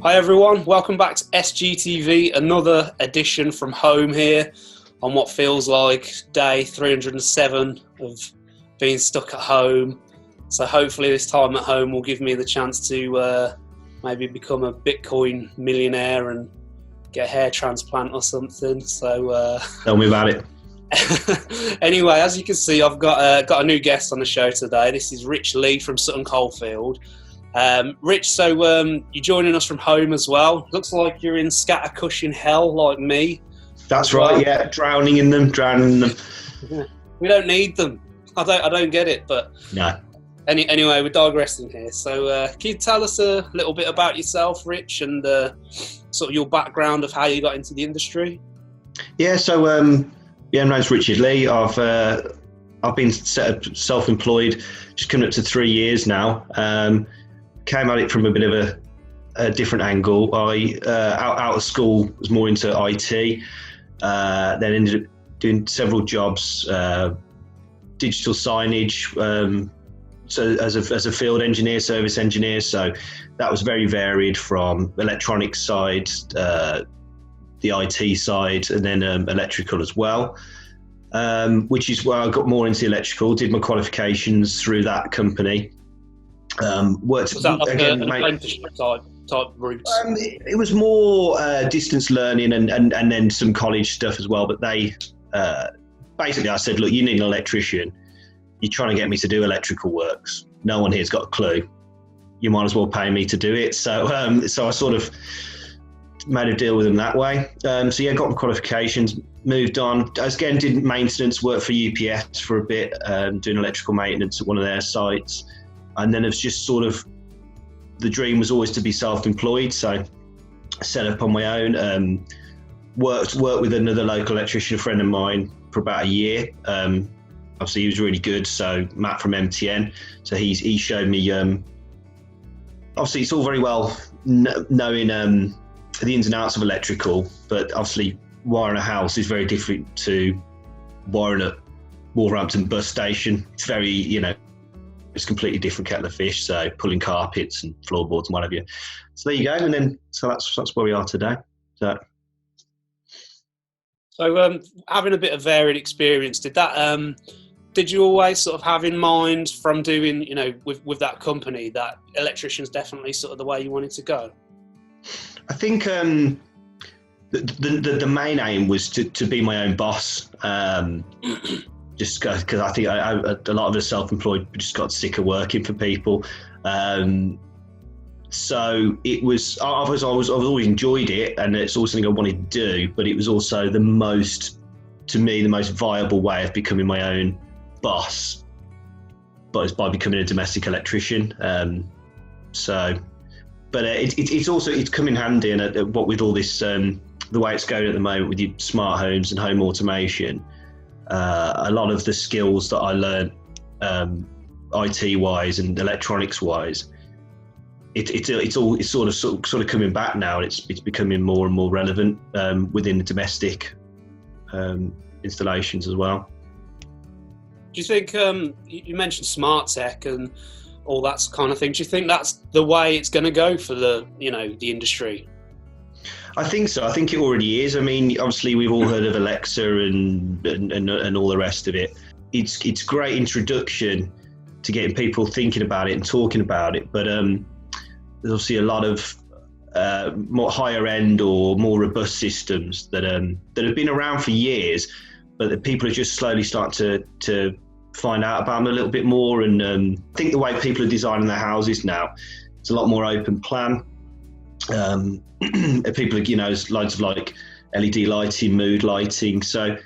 Hi everyone, welcome back to SGTV, another edition from home here on what feels like day 307 of being stuck at home. So hopefully this time at home will give me the chance to maybe become a Bitcoin millionaire and get a hair transplant or something. So tell me about it. Anyway, as you can see, I've got a new guest on the show today. This is Rich Lee from Sutton Coldfield. Rich, so you're joining us from home as well. Looks like you're in Scattercushion hell like me. That's right, yeah, drowning in them. We don't need them. I don't get it, but no. Anyway, we're digressing here. So can you tell us a little bit about yourself, Rich, and sort of your background of how you got into the industry? Yeah, so my name's Richard Lee. I've been self-employed, just coming up to 3 years now. Came at it from a bit of a different angle. I out of school was more into IT, then ended up doing several jobs, digital signage, so as a field engineer, service engineer. So that was very varied, from electronics side, the IT side, and then electrical as well, which is where I got more into electrical. Did my qualifications through that company. Worked was that like again, an apprenticeship type route? It was more distance learning and then some college stuff as well. But they basically, I said, look, you need an electrician. You're trying to get me to do electrical works. No one here's got a clue. You might as well pay me to do it. So I sort of made a deal with them that way. Got my qualifications, moved on. Again, did maintenance work for UPS for a bit, doing electrical maintenance at one of their sites. And then it's just sort of, the dream was always to be self-employed. So I set up on my own, worked with another local electrician, a friend of mine, for about a year. Obviously he was really good. So Matt from MTN. So he showed me, obviously it's all very well knowing the ins and outs of electrical, but obviously wiring a house is very different to wiring a Wolverhampton bus station. It's very, it's a completely different kettle of fish. So pulling carpets and floorboards and what have you. So there you go. And then, so that's where we are today. So having a bit of varied experience, did you always sort of have in mind from doing, with that company, that electrician's definitely sort of the way you wanted to go? I think the main aim was to be my own boss. Just because I think a lot of us self-employed just got sick of working for people. So it was, I've always enjoyed it, and it's always something I wanted to do, but it was also the most viable way of becoming my own boss, but it's by becoming a domestic electrician. It's come in handy, and what with all this, the way it's going at the moment with your smart homes and home automation, a lot of the skills that I learned, IT-wise and electronics-wise, it's sort of coming back now, and it's becoming more and more relevant within the domestic installations as well. Do you think you mentioned smart tech and all that kind of thing? Do you think that's the way it's going to go for the industry? I think so. I think it already is. I mean, obviously we've all heard of Alexa and all the rest of it. It's a great introduction to getting people thinking about it and talking about it. But there's obviously a lot of more higher end or more robust systems that have been around for years, but that people are just slowly starting to find out about them a little bit more. And I think the way people are designing their houses now, it's a lot more open plan. People, there's loads of like LED lighting, mood lighting. So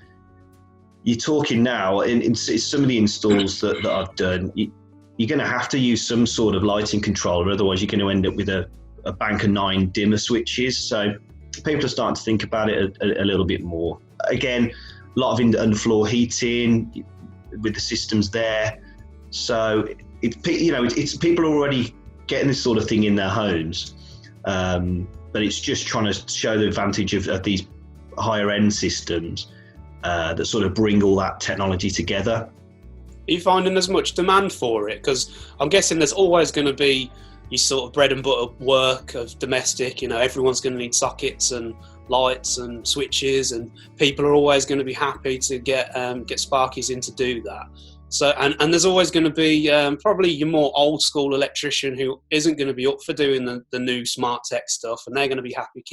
you're talking now in some of the installs that I've done, you're going to have to use some sort of lighting controller, otherwise you're going to end up with a bank of 9 dimmer switches. So people are starting to think about it a little bit more. Again, a lot of underfloor heating with the systems there. So it's people are already getting this sort of thing in their homes. But it's just trying to show the advantage of these higher end systems that sort of bring all that technology together. Are you finding there's much demand for it? Because I'm guessing there's always going to be your sort of bread and butter work of domestic. You know, everyone's going to need sockets and lights and switches, and people are always going to be happy to get sparkies in to do that. So, and there's always going to be probably your more old school electrician who isn't going to be up for doing the new smart tech stuff, and they're going to be happy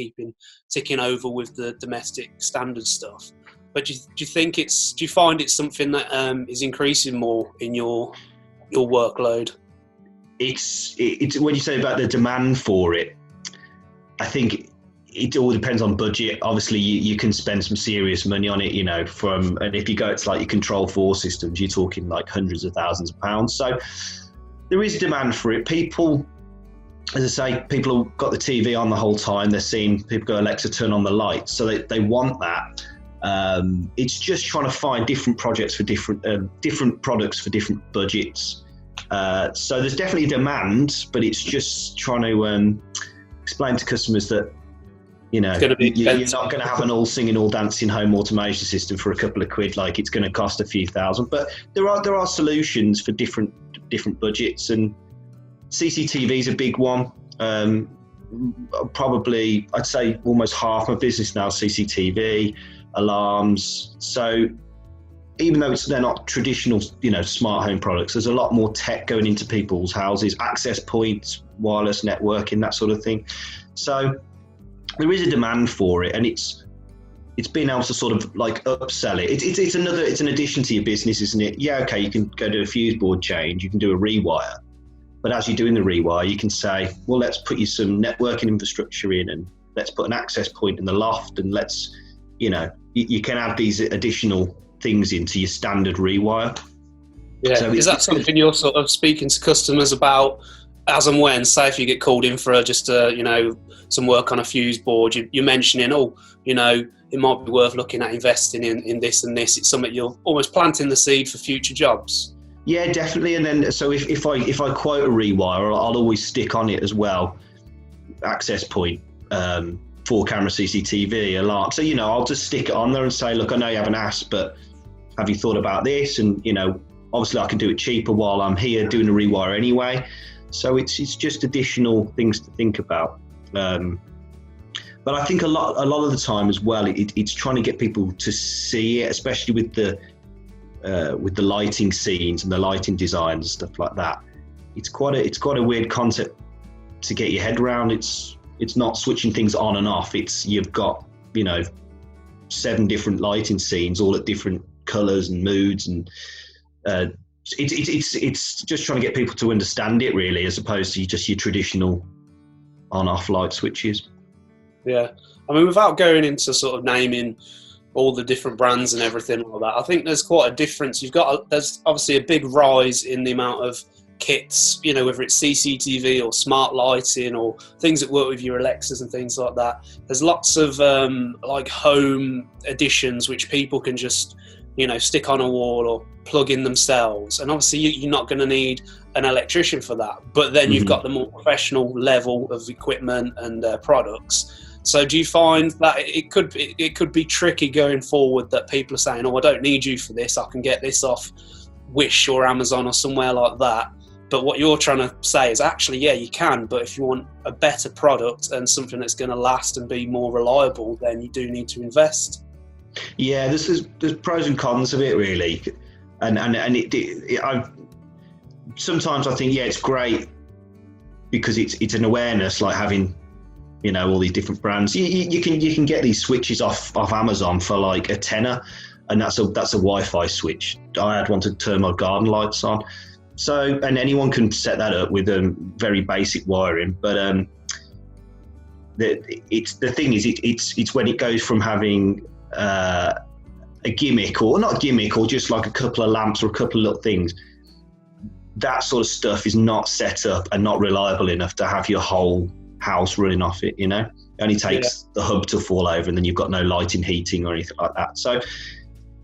ticking over with the domestic standard stuff. But do you find it's something that is increasing more in your workload? It's when you say about the demand for it, I think it all depends on budget. Obviously, you can spend some serious money on it, you know, and if you go to like your Control 4 systems, you're talking like hundreds of thousands of pounds. So there is demand for it. People, as I say, people have got the TV on the whole time. They're seeing people go, Alexa, turn on the lights. So they want that. It's just trying to find different projects for different products for different budgets. So there's definitely demand, but it's just trying to explain to customers that, you know, you're not going to have an all singing, all dancing home automation system for a couple of quid. Like, it's going to cost a few thousand. But there are solutions for different budgets, and CCTV is a big one. Probably, I'd say almost half my business now is CCTV, alarms. So even though they're not traditional, you know, smart home products, there's a lot more tech going into people's houses, access points, wireless networking, that sort of thing. So there is a demand for it, and it's being able to sort of like upsell it. It's an addition to your business, isn't it? Yeah, okay, you can go do a fuse board change, you can do a rewire, but as you're doing the rewire, you can say, well, let's put you some networking infrastructure in, and let's put an access point in the loft, and let's, you know, you can add these additional things into your standard rewire. Yeah, so is that something you're sort of speaking to customers about as and when, say if you get called in for you know, some work on a fuse board, you're mentioning, you know, it might be worth looking at investing in this and this. It's something you're almost planting the seed for future jobs. Yeah, definitely. And then, so if I quote a rewire, I'll always stick on it as well, access point, 4-camera CCTV, alarm. So, you know, I'll just stick it on there and say, look, I know you haven't asked, but have you thought about this? And, you know, obviously I can do it cheaper while I'm here doing a rewire anyway. So it's just additional things to think about. But I think a lot of the time as well, it's trying to get people to see it, especially with the lighting scenes and the lighting designs and stuff like that. It's quite a weird concept to get your head around. It's not switching things on and off. You've got, you know, 7 different lighting scenes all at different colours and moods, and it's just trying to get people to understand it, really, as opposed to just your traditional on-off light switches. Yeah, I mean, without going into sort of naming all the different brands and everything like that, I think there's quite a difference. There's obviously a big rise in the amount of kits, you know, whether it's CCTV or smart lighting or things that work with your Alexas and things like that. There's lots of like home additions which people can just, you know, stick on a wall or plug in themselves. And obviously you're not going to need an electrician for that. But then you've got the more professional level of equipment and products. So do you find that it could be tricky going forward, that people are saying, oh, I don't need you for this, I can get this off Wish or Amazon or somewhere like that? But what you're trying to say is actually, yeah, you can, but if you want a better product and something that's going to last and be more reliable, then you do need to invest. Yeah, there's pros and cons of it, really, and sometimes I think, yeah, it's great because it's an awareness, like having, you know, all these different brands. You can get these switches off Amazon for like a tenner, and that's a Wi-Fi switch. I had one to turn my garden lights on. So, and anyone can set that up with very basic wiring. But the thing is, it's when it goes from having a gimmick, or not gimmick, or just like a couple of lamps or a couple of little things. That sort of stuff is not set up and not reliable enough to have your whole house running off it. You know, it only takes the hub to fall over, and then you've got no lighting, heating, or anything like that. So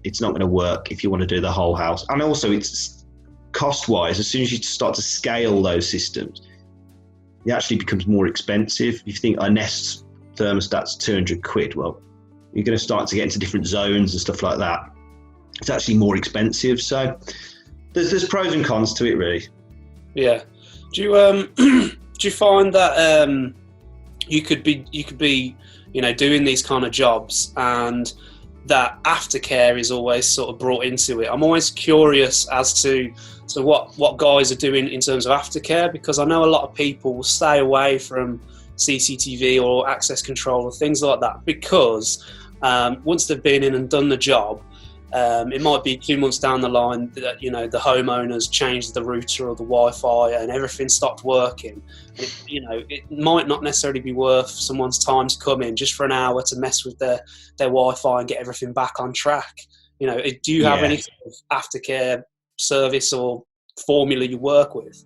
it's not going to work if you want to do the whole house. And also, it's cost-wise, as soon as you start to scale those systems, it actually becomes more expensive. If you think a Nest thermostat's 200 quid, well, you're going to start to get into different zones and stuff like that. It's actually more expensive. So there's pros and cons to it, really. Yeah. Do you you find that you could be doing these kind of jobs, and that aftercare is always sort of brought into it? I'm always curious as to what guys are doing in terms of aftercare, because I know a lot of people will stay away from CCTV or access control or things like that, because once they've been in and done the job, it might be 2 months down the line that the homeowners changed the router or the Wi-Fi and everything stopped working. It might not necessarily be worth someone's time to come in just for an hour to mess with their Wi-Fi and get everything back on track. Do you have any sort of aftercare service or formula you work with?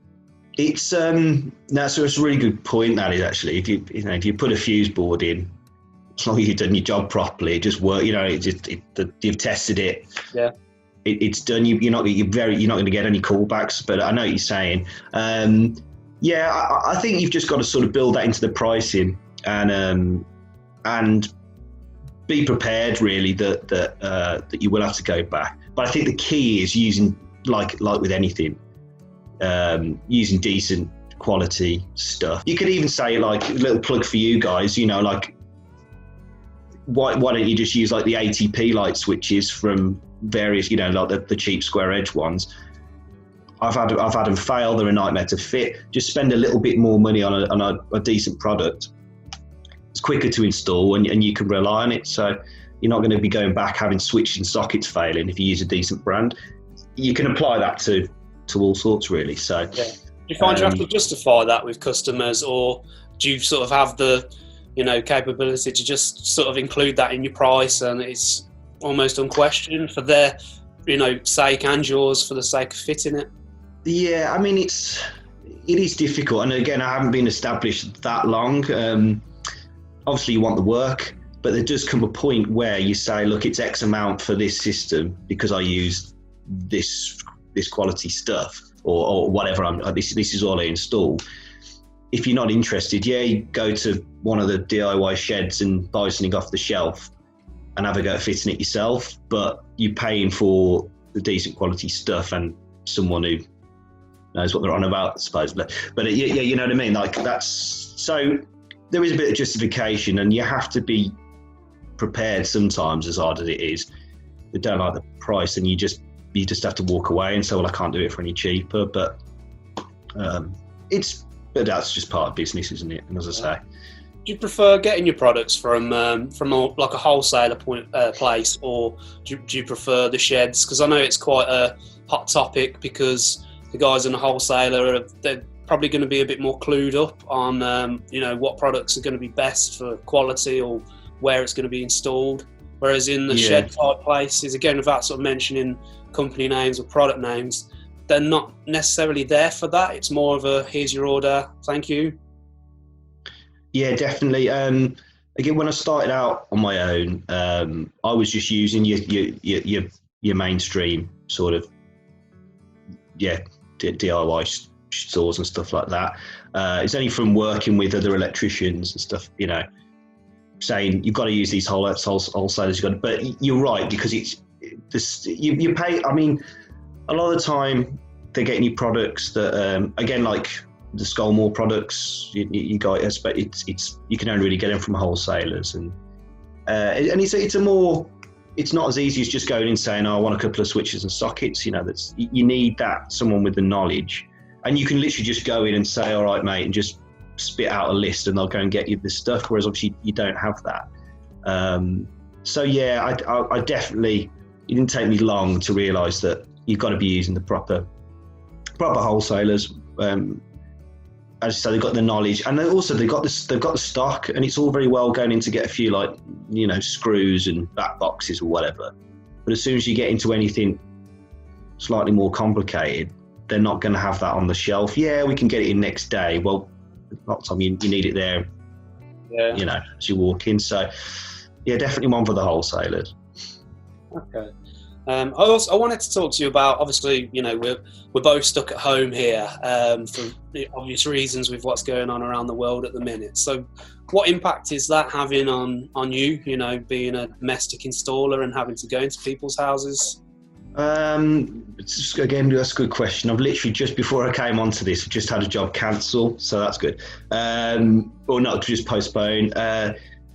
It's that's a really good point. That is actually, if you put a fuse board in, as long as you've done your job properly, it just works. You've tested it. Yeah. It's done. You're not going to get any callbacks. But I know what you're saying. I think you've just got to sort of build that into the pricing and be prepared really that you will have to go back. But I think the key is using like with anything, using decent quality stuff. You could even say, like, a little plug for you guys. Why don't you just use like the ATP light switches from various, like the cheap square edge ones. I've had them fail. They're a nightmare to fit. Just spend a little bit more money on a decent product. It's quicker to install and you can rely on it. So you're not going to be going back having switches and sockets failing if you use a decent brand. You can apply that to all sorts really. So do you find you have to justify that with customers, or do you sort of have the capability to just sort of include that in your price and it's almost unquestioned for their sake and yours, for the sake of fitting it? Yeah, I mean, it is difficult, and again, I haven't been established that long. Obviously you want the work, but there does come a point where you say, look, it's X amount for this system because I use this quality stuff or whatever. This is all I install. If you're not interested, you go to one of the DIY sheds and buy something off the shelf and have a go at fitting it yourself, but you're paying for the decent quality stuff and someone who knows what they're on about, I suppose. But you know what I mean? Like, that's, so there is a bit of justification, and you have to be prepared sometimes, as hard as it is. They don't like the price, and you just have to walk away and say, well, I can't do it for any cheaper. But that's just part of business, isn't it? And as I say, do you prefer getting your products from a wholesaler place, or do you prefer the sheds? Because I know it's quite a hot topic, because the guys in the wholesaler, they're probably going to be a bit more clued up on what products are going to be best for quality or where it's going to be installed. Whereas in the shed type places, again, without sort of mentioning company names or product names, they're not necessarily there for that. It's more of a, here's your order, thank you. Yeah, definitely. Again, when I started out on my own, I was just using your mainstream sort of DIY stores and stuff like that. It's only from working with other electricians and stuff, saying you've got to use these wholesalers. But you're right, because it's this, you pay. I mean, a lot of the time they're getting you products that, again, like the Scolmore products, you guys, but it's you can only really get them from wholesalers, and it's not as easy as just going and saying, I want a couple of switches and sockets. You need that someone with the knowledge, and you can literally just go in and say, all right, mate, and just spit out a list and they'll go and get you this stuff. Whereas obviously you don't have that. I definitely, it didn't take me long to realise that you've got to be using the proper wholesalers. As I say, they've got the knowledge, and they've got the stock, and it's all very well going in to get a few screws and back boxes or whatever. But as soon as you get into anything slightly more complicated, they're not going to have that on the shelf. Yeah, we can get it in next day. Well, a lot of time you need it there. Yeah. As you walk in. So, yeah, definitely one for the wholesalers. Okay. I wanted to talk to you about, obviously, we're both stuck at home here for obvious reasons with what's going on around the world at the minute. So what impact is that having on you, being a domestic installer and having to go into people's houses? Again, that's a good question. I've literally just before I came onto this, just had a job cancel, so that's good. Or not, just postpone.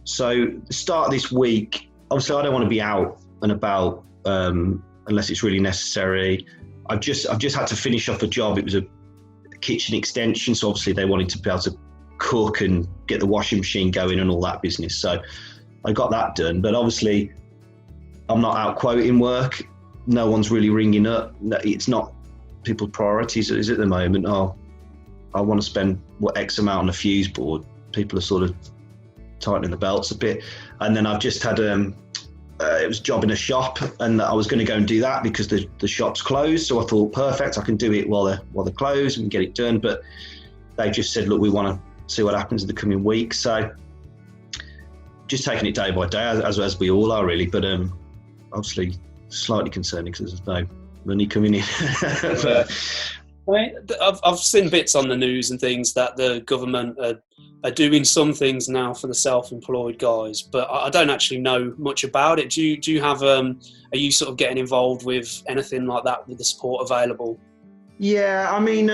So the start of this week, obviously I don't want to be out and about unless it's really necessary. I've just had to finish off a job. It was a kitchen extension, so obviously they wanted to be able to cook and get the washing machine going and all that business. So I got that done, but obviously I'm not out quoting work. No one's really ringing up. It's not people's priorities is at the moment. Oh, I want to spend X amount on a fuse board. People are sort of tightening the belts a bit. And then I've just had it was a job in a shop, and I was going to go and do that because the shop's closed. So I thought, perfect, I can do it while they're closed and get it done. But they just said, look, we want to see what happens in the coming week. So just taking it day by day, as we all are really. But obviously slightly concerning because there's no money coming in. But, I've seen bits on the news and things that the government are doing some things now for the self-employed guys, but I don't actually know much about it. Do you have are you sort of getting involved with anything like that with the support available? Yeah, I mean,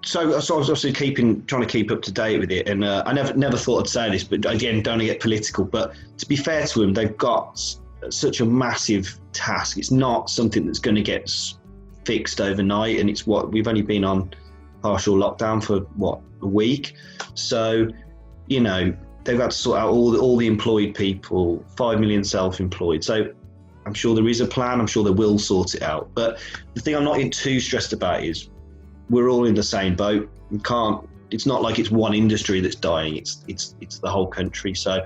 so I was obviously trying to keep up to date with it, and I never thought I'd say this, but again, don't want to get political. But to be fair to them, they've got such a massive task. It's not something that's going to get fixed overnight, and it's what we've only been on partial lockdown for a week. So, they've had to sort out all the employed people, 5 million self-employed. So I'm sure there is a plan. I'm sure they will sort it out. But the thing I'm not too stressed about is we're all in the same boat. It's not like it's one industry that's dying. It's the whole country. So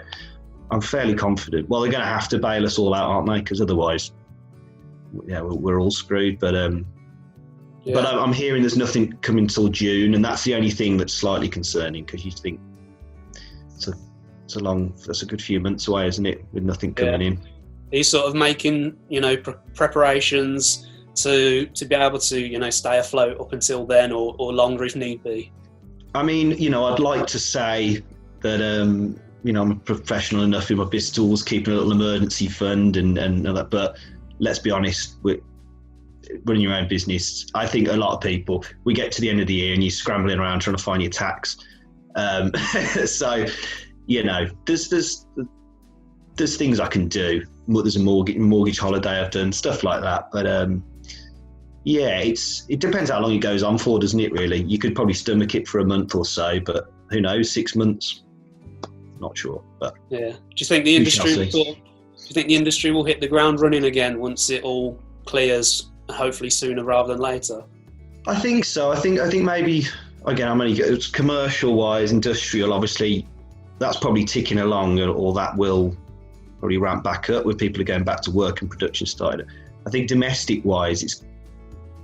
I'm fairly confident. Well, they're going to have to bail us all out, aren't they? Because otherwise, we're all screwed. But but I'm hearing there's nothing coming till June, and that's the only thing that's slightly concerning, because you think that's a good few months away, isn't it, with nothing coming in? Are you sort of making preparations to be able to stay afloat up until then, or longer if need be? I mean, I'd like to say that I'm a professional enough in my pistols, keeping a little emergency fund and that. But let's be honest, running your own business, I think a lot of people, we get to the end of the year and you're scrambling around trying to find your tax. So, there's things I can do. There's a mortgage holiday I've done, stuff like that. But it depends how long it goes on for, doesn't it? Really, you could probably stomach it for a month or so, but who knows? 6 months. Not sure, but do you think the industry will hit the ground running again once it all clears, hopefully sooner rather than later? I think so. I think maybe, again, it's commercial wise, industrial, obviously that's probably ticking along, or that will probably ramp back up with people going back to work and production started. I think domestic wise,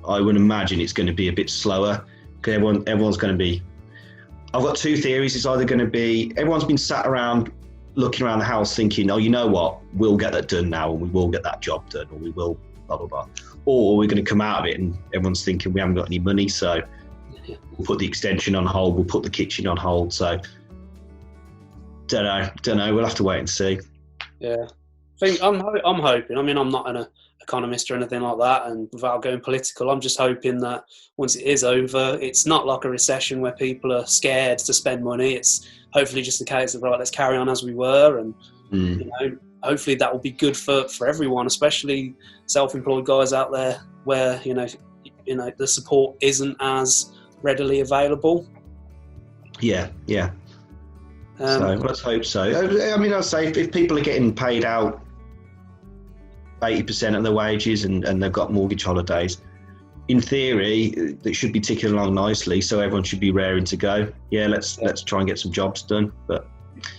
I would imagine it's going to be a bit slower, because everyone's going to be, I've got two theories. It's either going to be everyone's been sat around looking around the house thinking, oh, you know what, we'll get that done now, and we will get that job done, or we will blah, blah, blah. Or we're going to come out of it and everyone's thinking we haven't got any money, so we'll put the extension on hold, we'll put the kitchen on hold. So don't know. We'll have to wait and see. Yeah. I'm hoping. I mean, I'm not an economist or anything like that, and without going political, I'm just hoping that once it is over, it's not like a recession where people are scared to spend money. It's hopefully just the case of, right, let's carry on as we were, and hopefully that will be good for everyone, especially self-employed guys out there where the support isn't as readily available. Yeah. So let's hope so. I mean, I'd say if people are getting paid out 80% of their wages and they've got mortgage holidays, in theory, it should be ticking along nicely. So everyone should be raring to go. Yeah, let's try and get some jobs done. But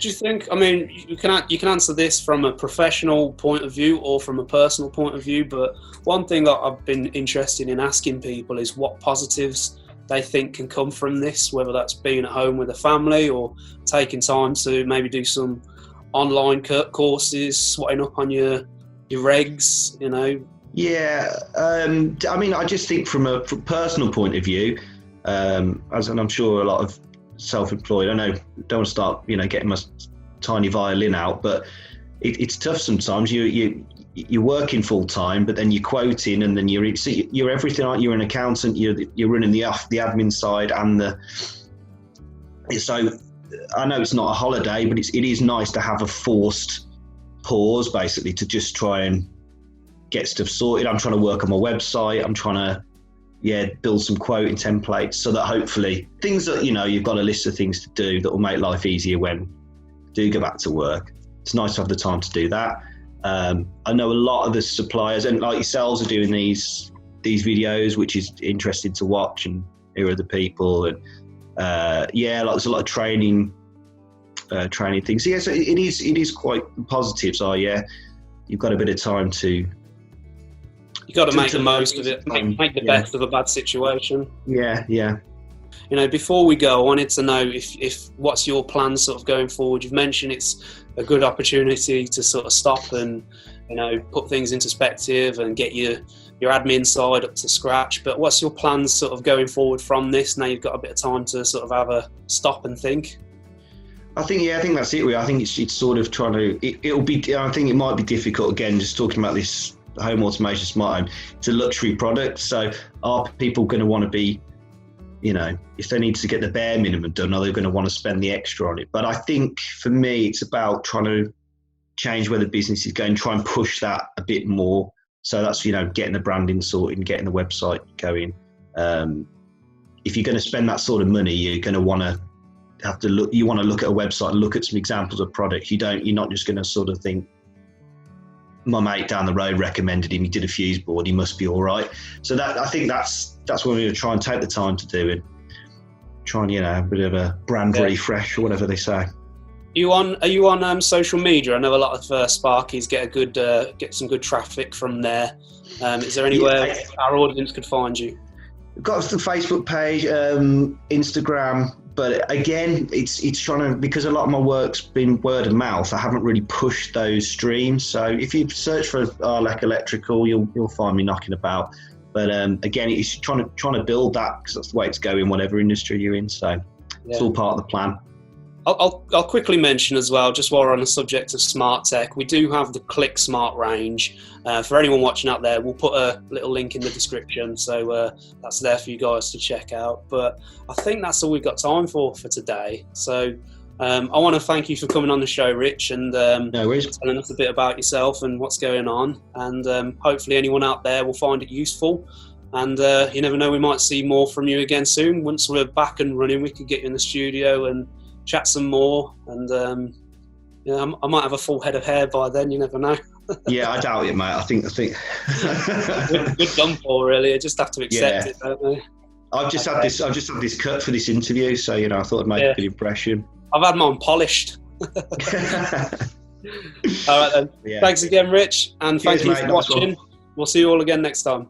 do you think? I mean, you can answer this from a professional point of view or from a personal point of view. But one thing that I've been interested in asking people is what positives they think can come from this, whether that's being at home with a family or taking time to maybe do some online courses, swatting up on your regs, Yeah, I mean, I just think from a personal point of view, and I'm sure a lot of self-employed, I know, don't want to start, getting my tiny violin out, but it's tough sometimes. You you're working full time, but then you're quoting, and then you're everything. Aren't you? You're an accountant. You're running the admin side and the. So I know it's not a holiday, but it is nice to have a forced pause, basically, to just try and get stuff sorted. I'm trying to work on my website. I'm trying to build some quoting templates so that hopefully things that you've got a list of things to do that will make life easier when you do go back to work. It's nice to have the time to do that. I know a lot of the suppliers, and like yourselves, are doing these videos, which is interesting to watch and hear other people. And there's a lot of training things. So, yeah, so it is quite positive. So you've got a bit of time to. You got to make the most of it. Make the best of a bad situation. Yeah. Before we go, I wanted to know if what's your plan sort of going forward. You've mentioned it's a good opportunity to sort of stop and put things into perspective and get your admin side up to scratch. But what's your plans sort of going forward from this? Now you've got a bit of time to sort of have a stop and think. I think that's it. I think it's sort of trying to. It'll be. I think it might be difficult again. Just talking about this home automation smart home. It's a luxury product. So are people going to want to be? If they need to get the bare minimum done, are they going to want to spend the extra on it? But I think for me, it's about trying to change where the business is going, try and push that a bit more. So that's, getting the branding sorted and getting the website going. If you're going to spend that sort of money, you're going to want to look at a website and look at some examples of products. You're not just going to sort of think, my mate down the road recommended him, he did a fuse board, he must be all right. So I think that's what we're going to try and take the time to do, and try and a bit of a brand refresh, or whatever they say. Are you on social media? I know a lot of Sparkies get some good traffic from there. Is there anywhere our audience could find you? We've got the Facebook page, Instagram, but again, it's trying to, because a lot of my work's been word of mouth, I haven't really pushed those streams. So if you search for RLEC Electrical, you'll find me knocking about. But again, it's trying to build that, because that's the way it's going, whatever industry you're in. So it's all part of the plan. I'll quickly mention as well, just while we're on the subject of smart tech, we do have the Click Smart range. For anyone watching out there, we'll put a little link in the description, so that's there for you guys to check out. But I think that's all we've got time for today. So I want to thank you for coming on the show, Rich, and no worries. Telling us a bit about yourself and what's going on. And hopefully anyone out there will find it useful. And you never know, we might see more from you again soon. Once we're back and running, we could get you in the studio and chat some more, and I might have a full head of hair by then. You never know. Yeah, I doubt it, mate. I think good done for, really. I just have to accept it, don't we? I've just had this cut for this interview, so I thought I'd make a good impression. I've had mine polished. All right then. Yeah. Thanks again, Rich, and thank you for watching. We'll see you all again next time.